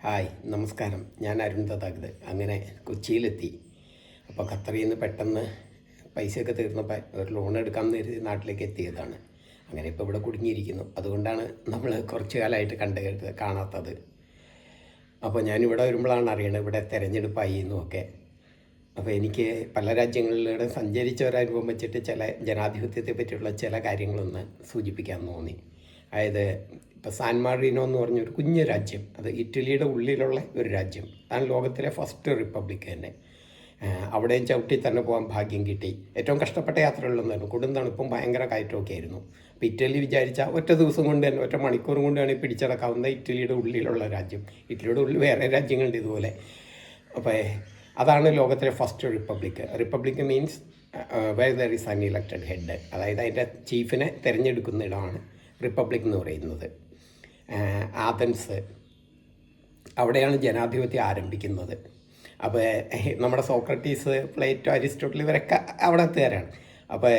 Hi നമസ്കാരം. ഞാൻ അരുൺ തഥാഗത്. അങ്ങനെ കൊച്ചിയിലെത്തി. അപ്പോൾ ഖത്തറിൽ നിന്ന് പെട്ടെന്ന് പൈസയൊക്കെ തീർന്നപ്പോൾ ഒരു ലോൺ എടുക്കാമെന്ന് കരുതി നാട്ടിലേക്ക് എത്തിയതാണ്. അങ്ങനെ ഇപ്പോൾ ഇവിടെ കുടുങ്ങിയിരിക്കുന്നു. അതുകൊണ്ടാണ് നമ്മൾ കുറച്ച് കാലമായിട്ട് കാണാത്തത്. അപ്പോൾ ഞാനിവിടെ വരുമ്പോഴാണ് അറിയണത് ഇവിടെ തിരഞ്ഞെടുപ്പായി എന്നുമൊക്കെ. അപ്പോൾ എനിക്ക് പല രാജ്യങ്ങളിലൂടെ സഞ്ചരിച്ച ഒരനുഭവം വെച്ചിട്ട് ചില ജനാധിപത്യത്തെ പറ്റിയുള്ള ചില കാര്യങ്ങളൊന്ന് സൂചിപ്പിക്കാൻ തോന്നി. അതായത് ഇപ്പോൾ സാൻ മാർട്ടിനോ എന്ന് പറഞ്ഞൊരു കുഞ്ഞു രാജ്യം, അത് ഇറ്റലിയുടെ ഉള്ളിലുള്ള ഒരു രാജ്യം. അതാണ് ലോകത്തിലെ ഫസ്റ്റ് റിപ്പബ്ലിക് തന്നെ. അവിടെയും ചവിട്ടി തന്നെ പോകാൻ ഭാഗ്യം കിട്ടി. ഏറ്റവും കഷ്ടപ്പെട്ട യാത്രകളിലൊന്നായിരുന്നു. കൊടും തണുപ്പും ഭയങ്കര കയറ്റമൊക്കെ ആയിരുന്നു. അപ്പോൾ ഇറ്റലി വിചാരിച്ചാൽ ഒറ്റ ദിവസം കൊണ്ട് തന്നെ ഒറ്റ മണിക്കൂർ കൊണ്ട് വേണമെങ്കിൽ പിടിച്ചടക്കാവുന്ന ഇറ്റലിയുടെ ഉള്ളിലുള്ള രാജ്യം. ഇറ്റലിയുടെ ഉള്ളിൽ വേറെ രാജ്യങ്ങളുണ്ട് ഇതുപോലെ. അപ്പോൾ അതാണ് ലോകത്തിലെ first republic. Republic means where there is an elected head, അതായത് അതിൻ്റെ ചീഫിനെ തിരഞ്ഞെടുക്കുന്ന ഇടമാണ് റിപ്പബ്ലിക് എന്ന് പറയുന്നത്. ആഥൻസ്, അവിടെയാണ് ജനാധിപത്യം ആരംഭിക്കുന്നത്. അപ്പോൾ നമ്മുടെ സോക്രട്ടീസ്, പ്ലേറ്റോ, അരിസ്റ്റോട്ടിൽ ഇവരൊക്കെ അവിടെ എത്തുകാരാണ്. അപ്പോൾ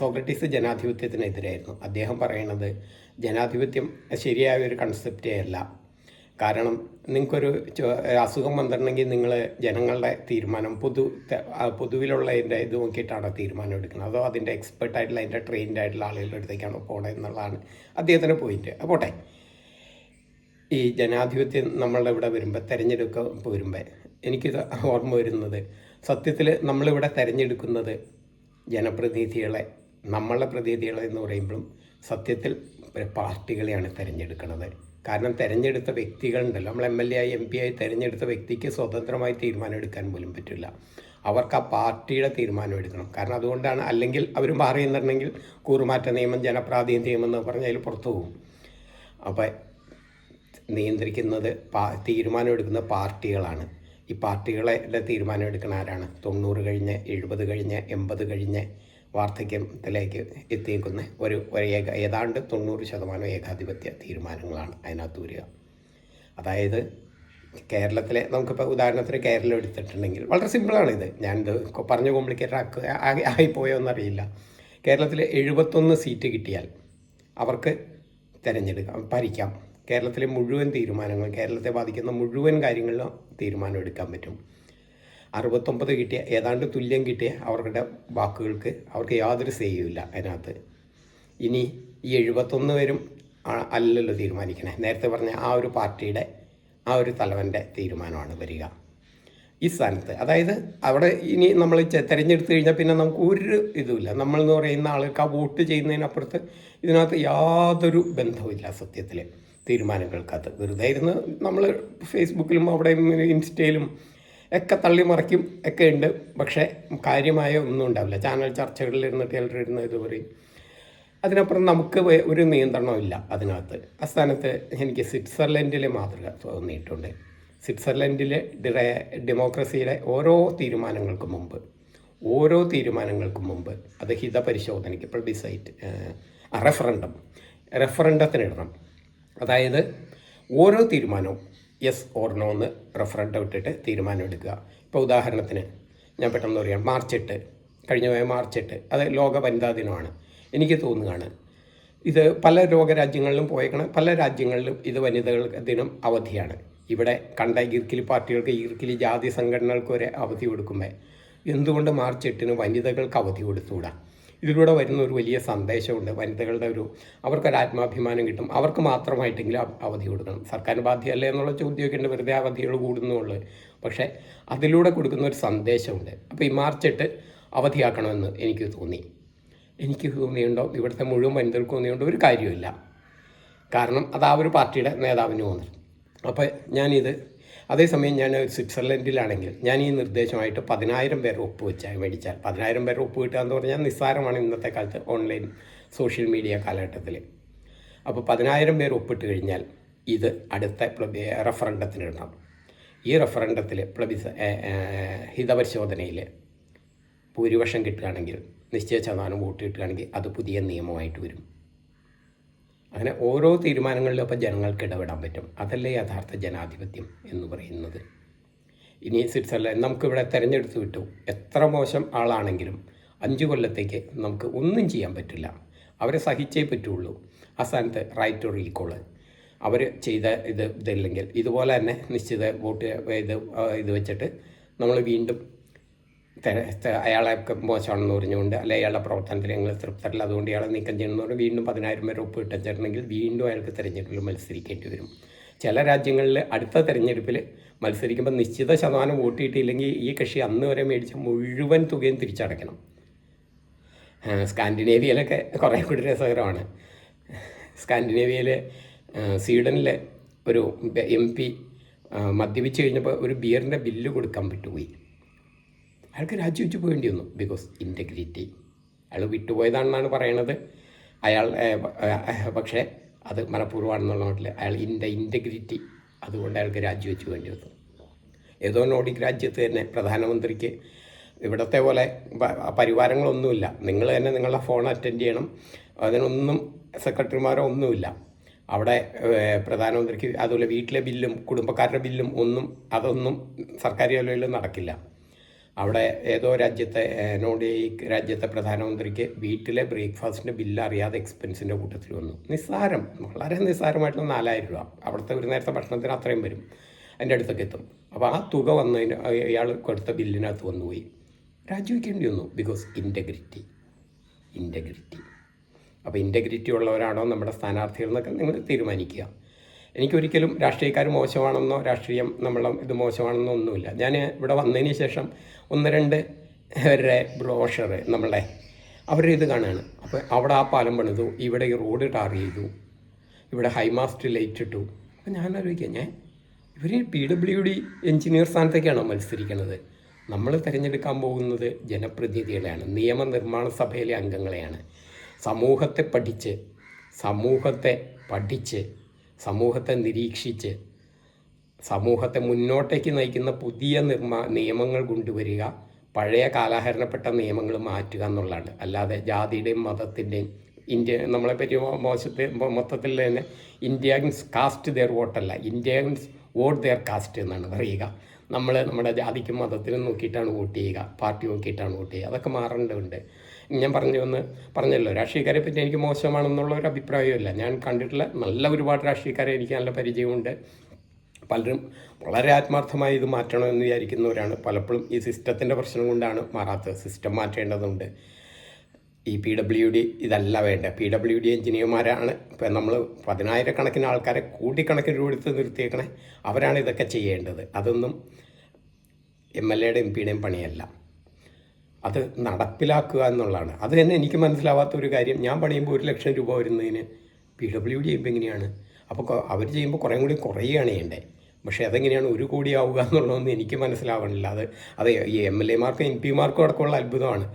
സോക്രട്ടീസ് ജനാധിപത്യത്തിനെതിരായിരുന്നു. അദ്ദേഹം പറയുന്നത് ജനാധിപത്യം ശരിയായ ഒരു കൺസെപ്റ്റേ അല്ല. കാരണം നിങ്ങൾക്കൊരു അസുഖം വന്നിട്ടുണ്ടെങ്കിൽ നിങ്ങൾ ജനങ്ങളുടെ തീരുമാനം പൊതുവിലുള്ളതിൻ്റെ ഇത് നോക്കിയിട്ടാണ് തീരുമാനം എടുക്കുന്നത്, അതോ അതിൻ്റെ എക്സ്പെർട്ടായിട്ടുള്ള അതിൻ്റെ ട്രെയിൻഡ് ആയിട്ടുള്ള ആളുകളുടെ അടുത്തേക്കാണോ പോകണത് എന്നുള്ളതാണ് അദ്ദേഹത്തിൻ്റെ പോയിൻറ്റ്. അപ്പോട്ടെ, ഈ ജനാധിപത്യം നമ്മളുടെ ഇവിടെ വരുമ്പോൾ തിരഞ്ഞെടുപ്പ് വരുമ്പോൾ എനിക്കിത് ഓർമ്മ വരുന്നത്, സത്യത്തിൽ നമ്മളിവിടെ തിരഞ്ഞെടുക്കുന്നത് ജനപ്രതിനിധികളെ, നമ്മളുടെ പ്രതിനിധികളെ എന്ന് പറയുമ്പോഴും സത്യത്തിൽ പാർട്ടികളെയാണ് തിരഞ്ഞെടുക്കുന്നത്. കാരണം തിരഞ്ഞെടുത്ത വ്യക്തികളുണ്ടല്ലോ, നമ്മൾ MLA ആയി MP ആയി തിരഞ്ഞെടുത്ത വ്യക്തിക്ക് സ്വതന്ത്രമായി തീരുമാനം എടുക്കാൻ പോലും പറ്റില്ല. അവർക്ക് ആ പാർട്ടിയുടെ തീരുമാനം എടുക്കണം. കാരണം അതുകൊണ്ടാണ്, അല്ലെങ്കിൽ അവർ മാറി നിന്നിട്ടുണ്ടെങ്കിൽ കൂറുമാറ്റ നിയമം, ജനപ്രാതിനിധ്യ നിയമം എന്ന് പറഞ്ഞാൽ അതിൽ പുറത്തു പോകും. അപ്പോൾ നിയന്ത്രിക്കുന്നത് തീരുമാനം എടുക്കുന്ന പാർട്ടികളാണ്. ഈ പാർട്ടികളുടെ തീരുമാനം എടുക്കുന്ന ആരാണ്? 90 കഴിഞ്ഞ് 70 കഴിഞ്ഞ് 80 കഴിഞ്ഞ് വാർദ്ധക്യത്തിലേക്ക് എത്തിയേക്കുന്ന ഏതാണ്ട് 90% ഏകാധിപത്യ തീരുമാനങ്ങളാണ് അതിനകത്ത് വരിക. അതായത് കേരളത്തിലെ, നമുക്കിപ്പോൾ ഉദാഹരണത്തിന് കേരളം എടുത്തിട്ടുണ്ടെങ്കിൽ വളരെ സിമ്പിളാണിത്. ഞാനിത് പറഞ്ഞ് കോംപ്ലിക്കേറ്റഡ് ആയിപ്പോയോ എന്നറിയില്ല. കേരളത്തിൽ 71 സീറ്റ് കിട്ടിയാൽ അവർക്ക് ഭരിക്കാം. കേരളത്തിലെ മുഴുവൻ തീരുമാനങ്ങൾ, കേരളത്തെ ബാധിക്കുന്ന മുഴുവൻ കാര്യങ്ങളിലും തീരുമാനം എടുക്കാൻ പറ്റും. 69 കിട്ടിയ, ഏതാണ്ട് തുല്യം കിട്ടിയ അവരുടെ വാക്കുകൾക്ക് അവർക്ക് യാതൊരു സേയുമില്ല അതിനകത്ത്. ഇനി ഈ 71 പേരും അല്ലല്ലോ തീരുമാനിക്കണേ, നേരത്തെ പറഞ്ഞ ആ ഒരു പാർട്ടിയുടെ ആ ഒരു തലവൻ്റെ തീരുമാനമാണ് വരിക ഈ സ്ഥാനത്ത്. അതായത് അവിടെ ഇനി നമ്മൾ തിരഞ്ഞെടുത്ത് കഴിഞ്ഞാൽ പിന്നെ നമുക്ക് ഒരു ഇതുമില്ല. നമ്മളെന്ന് പറയുന്ന ആൾക്ക് ആ വോട്ട് ചെയ്യുന്നതിനപ്പുറത്ത് ഇതിനകത്ത് യാതൊരു ബന്ധവുമില്ല സത്യത്തിൽ തീരുമാനങ്ങൾക്കകത്ത്. വെറുതെ ഇരുന്ന് നമ്മൾ ഫേസ്ബുക്കിലും അവിടെ ഇൻസ്റ്റയിലും ഒക്കെ തള്ളിമറിക്കും ഒക്കെ ഉണ്ട്. പക്ഷേ കാര്യമായ ഒന്നും ഉണ്ടാവില്ല. ചാനൽ ചർച്ചകളിൽ ഇരുന്നിട്ട് ചിലരിരുന്ന് ഇത് പറയും. അതിനപ്പുറം നമുക്ക് ഒരു നിയന്ത്രണമില്ല അതിനകത്ത്. ആ സ്ഥാനത്ത് എനിക്ക് സ്വിറ്റ്സർലൻഡിലെ മാതൃക തോന്നിയിട്ടുണ്ട്. സ്വിറ്റ്സർലൻഡിലെ ഡെമോക്രസിയിലെ ഓരോ തീരുമാനങ്ങൾക്കും മുമ്പ് അത് ഹിതപരിശോധനയ്ക്ക്, റെഫറണ്ടത്തിനിടണം. അതായത് ഓരോ തീരുമാനവും യെസ് ഓർ നോ എന്ന് റെഫറൻഡം ഇട്ടിട്ട് തീരുമാനം എടുക്കുക. ഇപ്പോൾ ഉദാഹരണത്തിന് ഞാൻ പെട്ടെന്ന് പറയാം, കഴിഞ്ഞ മാർച്ച് 8 അത് ലോക വനിതാ ദിനമാണ്. എനിക്ക് തോന്നുകയാണ് ഇത് പല ലോകരാജ്യങ്ങളിലും പല രാജ്യങ്ങളിലും ഇത് വനിതകൾക്ക് ദിനം അവധിയാണ്. ഇവിടെ കണ്ട ഈർക്കിലി പാർട്ടികൾക്ക്, ഈർക്കിലി ജാതി സംഘടനകൾക്ക് വരെ അവധി കൊടുക്കുമ്പോൾ എന്തുകൊണ്ട് മാർച്ച് 8 വനിതകൾക്ക് അവധി കൊടുത്തുകൂടാ? ഇതിലൂടെ വരുന്ന ഒരു വലിയ സന്ദേശമുണ്ട്. വനിതകളുടെ അവർക്കൊരു ആത്മാഭിമാനം കിട്ടും. അവർക്ക് മാത്രമായിട്ടെങ്കിലും അവധി കൊടുക്കണം. സർക്കാരിന് ബാധ്യമല്ലേ എന്നുള്ള ചോദ്യമൊക്കെ ഉണ്ട്, വെറുതെ അവധികൾ കൂടുന്നുള്ളൂ. പക്ഷേ അതിലൂടെ കൊടുക്കുന്ന ഒരു സന്ദേശമുണ്ട്. അപ്പോൾ ഈ മാർച്ച് 8 അവധിയാക്കണമെന്ന് എനിക്ക് തോന്നിയുണ്ടോ? ഇവിടുത്തെ മുഴുവൻ വനിതകൾക്ക് തോന്നിയുണ്ടോ? ഒരു കാര്യമില്ല. കാരണം അത് ആ ഒരു പാർട്ടിയുടെ നേതാവിന് തോന്നുന്നു. അപ്പോൾ അതേസമയം ഞാൻ സ്വിറ്റ്സർലൻഡിലാണെങ്കിൽ ഞാൻ ഈ നിർദ്ദേശമായിട്ട് 10,000 പേർ മേടിച്ചാൽ 10,000 പേർ ഒപ്പ് കിട്ടുക എന്ന് പറഞ്ഞാൽ നിസ്സാരമാണ് ഇന്നത്തെ കാലത്ത് ഓൺലൈൻ സോഷ്യൽ മീഡിയ കാലഘട്ടത്തിൽ. അപ്പോൾ 10,000 പേർ ഒപ്പിട്ട് കഴിഞ്ഞാൽ ഇത് അടുത്ത റെഫറണ്ടത്തിനിടണം. ഈ റെഫറണ്ടത്തിൽ ഹിതപരിശോധനയിൽ ഭൂരിപക്ഷം കിട്ടുകയാണെങ്കിൽ, നിശ്ചയ ശതമാനം വോട്ട് കിട്ടുകയാണെങ്കിൽ അത് പുതിയ നിയമമായിട്ട് വരും. അങ്ങനെ ഓരോ തീരുമാനങ്ങളിലും അപ്പോൾ ജനങ്ങൾക്ക് ഇടപെടാൻ പറ്റും. അതല്ലേ യഥാർത്ഥ ജനാധിപത്യം എന്ന് പറയുന്നത്. ഇനി സ്വിറ്റ്സർലൻഡ് നമുക്കിവിടെ തിരഞ്ഞെടുത്ത് വിട്ടു, എത്ര മോശം ആളാണെങ്കിലും 5 കൊല്ലത്തേക്ക് നമുക്ക് ഒന്നും ചെയ്യാൻ പറ്റില്ല. അവരെ സഹിച്ചേ പറ്റുള്ളൂ. ആ സ്ഥാനത്ത് റൈറ്റ് ടു റീകോള്, അവർ ചെയ്ത ഇതില്ലെങ്കിൽ ഇതുപോലെ തന്നെ നിശ്ചിത വോട്ട് ഇത് വെച്ചിട്ട് നമ്മൾ വീണ്ടും അയാളെ മോശമാണെന്ന് പറഞ്ഞുകൊണ്ട് അല്ലെ അയാളുടെ പ്രവർത്തനത്തിൽ ഞങ്ങൾ തൃപ്തരല്ല, അതുകൊണ്ട് ഇയാളെ നീക്കം ചെയ്യണമെന്ന് പറഞ്ഞ് വീണ്ടും 10,000 പേര് ഒപ്പ് ഇട്ടിട്ടുണ്ടെങ്കിൽ വീണ്ടും അയാൾക്ക് തിരഞ്ഞെടുപ്പിൽ മത്സരിക്കേണ്ടി വരും. ചില രാജ്യങ്ങളിൽ അടുത്ത തിരഞ്ഞെടുപ്പിൽ മത്സരിക്കുമ്പോൾ നിശ്ചിത ശതമാനം വോട്ട് കിട്ടിയില്ലെങ്കിൽ ഈ കക്ഷി അന്ന് വരെ മേടിച്ച മുഴുവൻ തുകയും തിരിച്ചടയ്ക്കണം. സ്കാൻഡിനേവിയയിലൊക്കെ കുറേ കൂടി രസകരമാണ്. സ്കാൻഡിനേവിയയിൽ സ്വീഡനിലെ ഒരു MP മദ്യപിച്ച് കഴിഞ്ഞപ്പോൾ ഒരു ബിയറിൻ്റെ ബില്ല് കൊടുക്കാൻ വിട്ടുപോയി. അയാൾക്ക് രാജിവെച്ച് പോകേണ്ടി വന്നു. Because integrity. അയാൾ വിട്ടുപോയതാണെന്നാണ് പറയണത്. അയാൾ പക്ഷേ അത് മനഃപൂർവ്വമാണെന്നുള്ള മട്ടിൽ അയാൾ ഇൻറ്റഗ്രിറ്റി, അതുകൊണ്ട് അയാൾക്ക് രാജിവെച്ച് വേണ്ടി വന്നു. ഏതോ നോർഡിക് രാജ്യത്ത് തന്നെ പ്രധാനമന്ത്രിക്ക് ഇവിടത്തെ പോലെ പരിവാരങ്ങളൊന്നുമില്ല. നിങ്ങൾ തന്നെ നിങ്ങളുടെ ഫോൺ അറ്റൻഡ് ചെയ്യണം. അതിനൊന്നും സെക്രട്ടറിമാരോ ഒന്നുമില്ല. അവിടെ പ്രധാനമന്ത്രിക്ക് അതുപോലെ വീട്ടിലെ ബില്ലും കുടുംബക്കാരുടെ ബില്ലും അതൊന്നും സർക്കാർ ജോലിയിൽ നടക്കില്ല. അവിടെ ഏതോ രാജ്യത്തെ നോർഡിക് രാജ്യത്തെ പ്രധാനമന്ത്രിക്ക് വീട്ടിലെ ബ്രേക്ക്ഫാസ്റ്റിൻ്റെ ബില്ല് അറിയാതെ എക്സ്പെൻസിൻ്റെ കൂട്ടത്തിൽ വന്നു. നിസ്സാരം, വളരെ നിസ്സാരമായിട്ടുള്ള 4,000 രൂപ. അവിടുത്തെ ഒരു നേരത്തെ ഭക്ഷണത്തിന് അത്രയും വരും, അതിൻ്റെ അടുത്തൊക്കെ എത്തും. അപ്പോൾ ആ തുക വന്നതിന് ഇയാൾ കൊടുത്ത ബില്ലിനകത്ത് വന്നുപോയി. രാജിവെക്കേണ്ടി വന്നു. Because integrity. അപ്പോൾ ഇൻറ്റഗ്രിറ്റി ഉള്ളവരാണോ നമ്മുടെ സ്ഥാനാർത്ഥികൾ എന്നൊക്കെ നിങ്ങൾ തീരുമാനിക്കുക. എനിക്കൊരിക്കലും രാഷ്ട്രീയക്കാർ മോശമാണെന്നോ രാഷ്ട്രീയം ഇത് മോശമാണെന്നോ ഒന്നുമില്ല. ഞാൻ ഇവിടെ വന്നതിന് ശേഷം 1-2 പേരുടെ ബ്രോഷർ അവരുടെ ഇത് കാണുകയാണ്. അപ്പോൾ അവിടെ ആ പാലം പണിതു, ഇവിടെ ഈ റോഡ് ടാർ ചെയ്തു, ഇവിടെ ഹൈമാസ്റ്റ് ലൈറ്റ് ഇട്ടു. അപ്പോൾ ഞാൻ ആലോചിക്കാം, ഇവർ PWD എഞ്ചിനീയർ സ്ഥാനത്തേക്കാണോ മത്സരിക്കുന്നത്? നമ്മൾ തിരഞ്ഞെടുക്കാൻ പോകുന്നത് ജനപ്രതിനിധികളെയാണ്, നിയമനിർമ്മാണ സഭയിലെ അംഗങ്ങളെയാണ്. സമൂഹത്തെ പഠിച്ച് സമൂഹത്തെ നിരീക്ഷിച്ച് സമൂഹത്തെ മുന്നോട്ടേക്ക് നയിക്കുന്ന പുതിയ നിയമങ്ങൾ കൊണ്ടുവരിക, പഴയ കാലഹരണപ്പെട്ട നിയമങ്ങൾ മാറ്റുക എന്നുള്ളതാണ്. അല്ലാതെ ജാതിയുടെയും മതത്തിൻ്റെയും നമ്മളെപ്പറ്റി മൊത്തത്തിൽ തന്നെ ഇന്ത്യൻസ് കാസ്റ്റ് ദെയർ വോട്ടല്ല, ഇന്ത്യൻസ് വോട്ട് ദെയർ കാസ്റ്റ് എന്നാണ് പറയുക. നമ്മുടെ ജാതിക്കും മതത്തിനും നോക്കിയിട്ടാണ് വോട്ട് ചെയ്യുക, പാർട്ടി നോക്കിയിട്ടാണ് വോട്ട് ചെയ്യുക. അതൊക്കെ മാറേണ്ടതുണ്ട്. ഞാൻ പറഞ്ഞല്ലോ, രാഷ്ട്രീയക്കാരെ പറ്റി എനിക്ക് മോശമാണെന്നുള്ള ഒരു അഭിപ്രായമില്ല. ഞാൻ കണ്ടിട്ടുള്ള ഒരുപാട് രാഷ്ട്രീയക്കാരെ എനിക്ക് നല്ല പരിചയമുണ്ട്. പലരും വളരെ ആത്മാർത്ഥമായി ഇത് മാറ്റണമെന്ന് വിചാരിക്കുന്നവരാണ്. പലപ്പോഴും ഈ സിസ്റ്റത്തിൻ്റെ പ്രശ്നം കൊണ്ടാണ് മാറാത്തത്. സിസ്റ്റം മാറ്റേണ്ടതുണ്ട്. ഈ PWD ഇതല്ല വേണ്ട. PWD എഞ്ചിനീയർമാരാണ് ഇപ്പം നമ്മൾ 10,000 ആൾക്കാരെ കൂടിക്കണക്കിന് രൂപ എടുത്ത് നിർത്തിയേക്കണേ. അവരാണ് ഇതൊക്കെ ചെയ്യേണ്ടത്. അതൊന്നും MLAയുടെയും MPയുടെയും പണിയല്ല. അത് നടപ്പിലാക്കുക എന്നുള്ളതാണ്. അത് തന്നെ എനിക്ക് മനസ്സിലാവാത്ത ഒരു കാര്യം. ഞാൻ പണിയുമ്പോൾ 1 ലക്ഷം രൂപ വരുന്നതിന് PWD ചെയ്യുമ്പോൾ എങ്ങനെയാണ്? അപ്പോൾ അവർ ചെയ്യുമ്പോൾ കുറേ കുറയുകയാണ് ചെയ്യേണ്ടത്. പക്ഷേ അതെങ്ങനെയാണ് 1 കോടി ആവുക എന്നുള്ളതൊന്നും എനിക്ക് മനസ്സിലാവണില്ല. അത് ഈ MLAമാർക്കും MPമാർക്കും അടക്കമുള്ള അത്ഭുതമാണ്.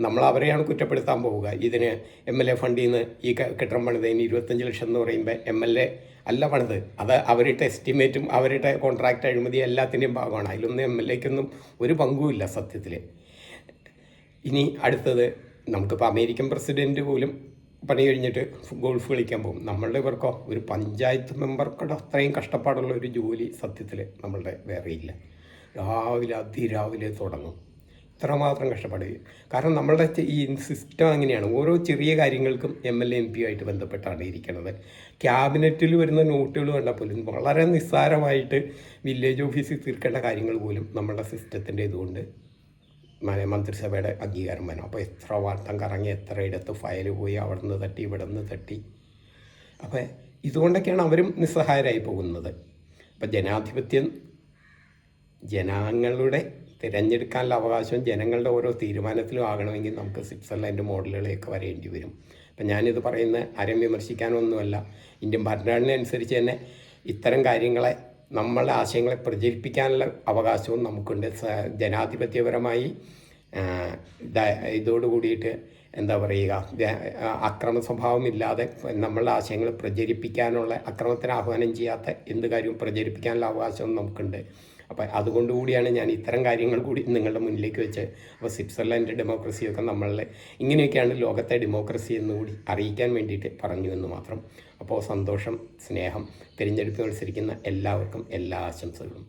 നമ്മൾ അവരെയാണ് കുറ്റപ്പെടുത്താൻ പോവുക. ഇതിന് MLA ഫണ്ടിൽ നിന്ന് ഈ കെട്ടിടം പണിതതിന് 25 ലക്ഷം എന്ന് പറയുമ്പോൾ MLA അല്ല പണിത്. അത് അവരുടെ എസ്റ്റിമേറ്റും അവരുടെ കോൺട്രാക്റ്റ് അഴിമതി എല്ലാത്തിൻ്റെയും ഭാഗമാണ്. അതിലൊന്നും MLAക്കൊന്നും ഒരു പങ്കുമില്ല സത്യത്തിൽ. ഇനി അടുത്തത്, നമുക്കിപ്പോൾ അമേരിക്കൻ പ്രസിഡൻറ്റ് പോലും പണി കഴിഞ്ഞിട്ട് ഗോൾഫ് കളിക്കാൻ പോകും. നമ്മളുടെ ഇവർക്കോ ഒരു പഞ്ചായത്ത് മെമ്പർക്കുടെ അത്രയും കഷ്ടപ്പാടുള്ള ഒരു ജോലി സത്യത്തിൽ നമ്മളുടെ വേറെ ഇല്ല. അതിരാവിലെ തുടങ്ങും, ഇത്രമാത്രം കഷ്ടപ്പാട്. കാരണം നമ്മളുടെ ഈ സിസ്റ്റം അങ്ങനെയാണ്. ഓരോ ചെറിയ കാര്യങ്ങൾക്കും MLA MPയുമായിട്ട് ബന്ധപ്പെട്ടാണ് ഇരിക്കുന്നത്. ക്യാബിനറ്റിൽ വരുന്ന നോട്ടുകൾ കണ്ടാൽ പോലും വളരെ നിസ്സാരമായിട്ട് വില്ലേജ് ഓഫീസിൽ തീർക്കേണ്ട കാര്യങ്ങൾ പോലും നമ്മളുടെ സിസ്റ്റത്തിൻ്റെ ഇതുകൊണ്ട് മന്ത്രിസഭയുടെ അംഗീകാരം വേണം. അപ്പോൾ എത്ര വട്ടം കറങ്ങി, എത്ര ഇടത്ത് ഫയൽ പോയി, അവിടെ നിന്ന് തട്ടി ഇവിടെ നിന്ന് തട്ടി. അപ്പോൾ ഇതുകൊണ്ടൊക്കെയാണ് അവരും നിസ്സഹായരായി പോകുന്നത്. അപ്പോൾ ജനാധിപത്യം, ജനങ്ങളുടെ തിരഞ്ഞെടുക്കാനുള്ള അവകാശം ജനങ്ങളുടെ ഓരോ തീരുമാനത്തിലും ആകണമെങ്കിൽ നമുക്ക് സ്വിറ്റ്സർലൻഡ് മോഡലുകളെയൊക്കെ വരേണ്ടി വരും. അപ്പം ഞാനിത് പറയുന്ന ആരെയും വിമർശിക്കാനൊന്നുമല്ല. ഇന്ത്യൻ ഭരണഘടന അനുസരിച്ച് തന്നെ ഇത്തരം കാര്യങ്ങളെ, നമ്മളുടെ ആശയങ്ങളെ പ്രചരിപ്പിക്കാനുള്ള അവകാശവും നമുക്കുണ്ട്. ജനാധിപത്യപരമായി ഇതോടുകൂടിയിട്ട് എന്താ പറയുക, അക്രമ സ്വഭാവമില്ലാതെ നമ്മളുടെ ആശയങ്ങൾ പ്രചരിപ്പിക്കാനുള്ള, അക്രമത്തിന് ആഹ്വാനം ചെയ്യാത്ത എന്ത് കാര്യവും പ്രചരിപ്പിക്കാനുള്ള അവകാശവും നമുക്കുണ്ട്. അപ്പോൾ അതുകൊണ്ടുകൂടിയാണ് ഞാൻ ഇത്തരം കാര്യങ്ങൾ കൂടി നിങ്ങളുടെ മുന്നിലേക്ക് വെച്ച്. അപ്പോൾ സ്വിറ്റ്സർലൻഡ് ഡെമോക്രസിയൊക്കെ നമ്മളുടെ ഇങ്ങനെയൊക്കെയാണ് ലോകത്തെ ഡെമോക്രസി എന്നുകൂടി അറിയിക്കാൻ വേണ്ടിയിട്ട് പറഞ്ഞു എന്ന് മാത്രം. അപ്പോൾ സന്തോഷം, സ്നേഹം. തിരഞ്ഞെടുപ്പ് മത്സരിക്കുന്ന എല്ലാവർക്കും എല്ലാ ആശംസകളും.